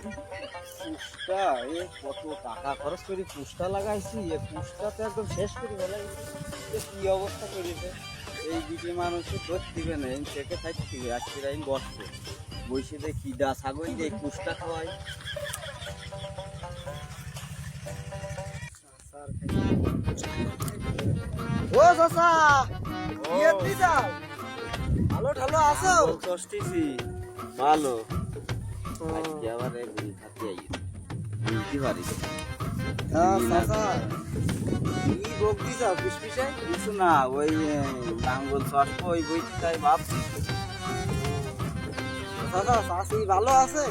পুষ্টা এ কত টাকা খরচ করে পুষ্টা লাগাইছি, এ পুষ্টা তো একদম শেষ করে ফেলাইছি। কি অবস্থা করেছে এই দিকে, মানুষের ধর দিবে না, চেকে থাকতে আজকে আইন বসবে বসে দিয়ে কিডা ছাগল দিয়ে পুষ্টা খাওয়াই। ও চাচা কি যাও, ভালো ঠালো আছো? বসতেছি ভালো, আজকে আবার বুড়ি খাতে আইয়ে বুঝতে পারি চাচা কি রোগ দি যাও পুষ্পিসে? কিছু না, ওই লাঙ্গল চটবো ওই বইতে তাই ভাবছি। চাচা চাষি ভালো আছে?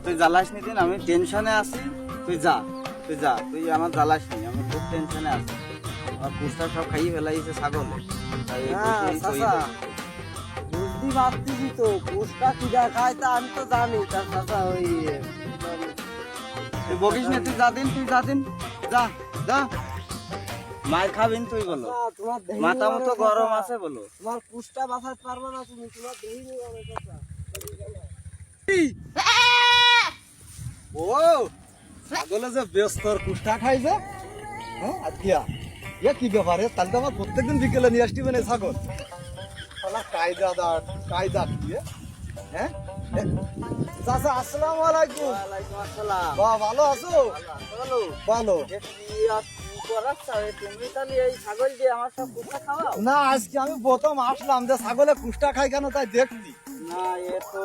তুই জ্বালাস নি দিন, আমি টেনশনে আছি। তুই যা, তুই যা, তুই আমার জ্বালাস নি, আমি খুব টেনশনে আছি। আমার পুষ্টা সব খাইয়ে ফেলাইছে ছাগলে, তাই চাচা বুঝতে পারতেছি তো পুষ্টা কিডা খায় তা আমি তো জানি। তা চাচা ওই তুই বকিস না, তুই যা দিন, তুই যা দিন, যা যা। মায়ের খাবেন তুই বলো, তোমার দেহি মাথা মতো গরম আছে বলো। তোমার পুষ্টা বাঁচাতে পারবে না তুমি, তোমার দেহি নিয়ে অনেক চাচা। ও ছাগলে যে ব্যস্তর কুষ্টা খাইছে, হ্যাঁ আজকিয়া ইয়া কি ব্যাপারে? তাহলে তো আমার প্রত্যেকদিন বিকেলে নিয়ে আসতে মানে ছাগল শালা কায়দা কি হ্যাঁ? চাচা আসসালামু আলাইকুম। ওয়ালাইকুম আসসালাম। বাহ, ভালো আছো? ভালো ভালো। তুমি তাহলে এই ছাগল দিয়ে আমার সব পুষ্টা খাওয়াও? না, আজকে আমি প্রথম আসলাম যে ছাগলে কুষ্টা খাই কেন তাই দেখছি। না, এ তো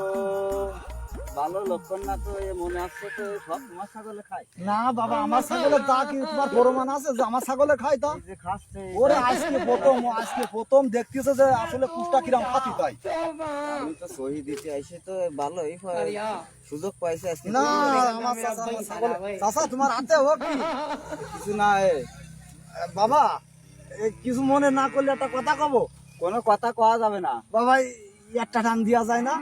ভালো লক্ষণ না, তো এ মনে হচ্ছে তো সব তোমার ছাগলে খায়। না বাবা, আমার ছাগলের তা কি তোমার প্রমাণ আছে যে আমার ছাগলে খাই তা? এই যে খাচ্ছে, ওরে আজকে প্রথম দেখতেছে যে আসলে কুষ্টা কিরাম খাতি তাই। আমি তো সহি দিতে আইসে তো ভালোই সুযোগ পাইছে আজকে। না আমার চাচা তোমার হাতে হোক কি কিছু না, বাবা, কিছু মনে না করলে একটা কথা কব। কোনো কথা কওয়া যাবে না। বাবা একটা টান দিয়া যায় না?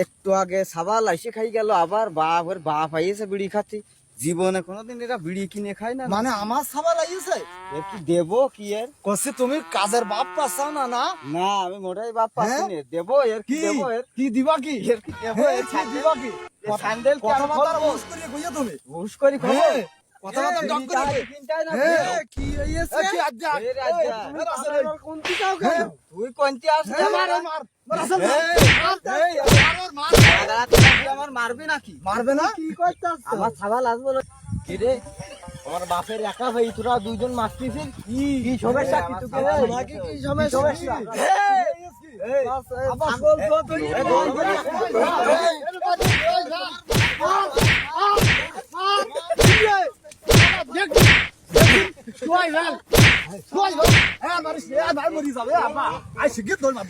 একটু আগে সাবাল এসে খাই গেল, আবার ওর বাপ আইয়েছে বিড়ি খাচ্ছি। জীবনে কোনোদিন এরা বিড়ি কিনে খায় না। মানে আমার সাবা লাগিয়েছে? এর কি দেবো কি এর? কষি তুমি কাজের বাপ পাচ্ছাও না? না না, আমি মোটাই বাপ পাচ্ছি না। দেবো এর কি, কি দেবো এর কি দিবা কি? এর কি দেবো হ্যাঁ, এর কি দিবা কি? স্যান্ডেল কথাবার্তা হুঁশ করিয়ে কইয়া তুমি। ঘুষ করি খাবো। হ্যাঁ, কথাবার্তা ডক করে কই। তিনটাই না, হ্যাঁ, কি হইছে? কি আজ্জা? এ রাজ্জা। তুমি আসলে কোনটি চাও কেন? তুই কোনটি আসলে হ্যাঁ, আমার মার আসলে আমার মারবি নাকি? মারবে না? কি করতেছ? আমার ছাগল আসবো না। কি রে, আমার বাপের একা ভাই, তোরা দুইজন মারতেছিস? কি সমস্যা কি তোকে? নাকি কি সমস্যা? এই, ছাগল তো তুই ভাই মরি যাবে। আই শিগগির দৌড় মার।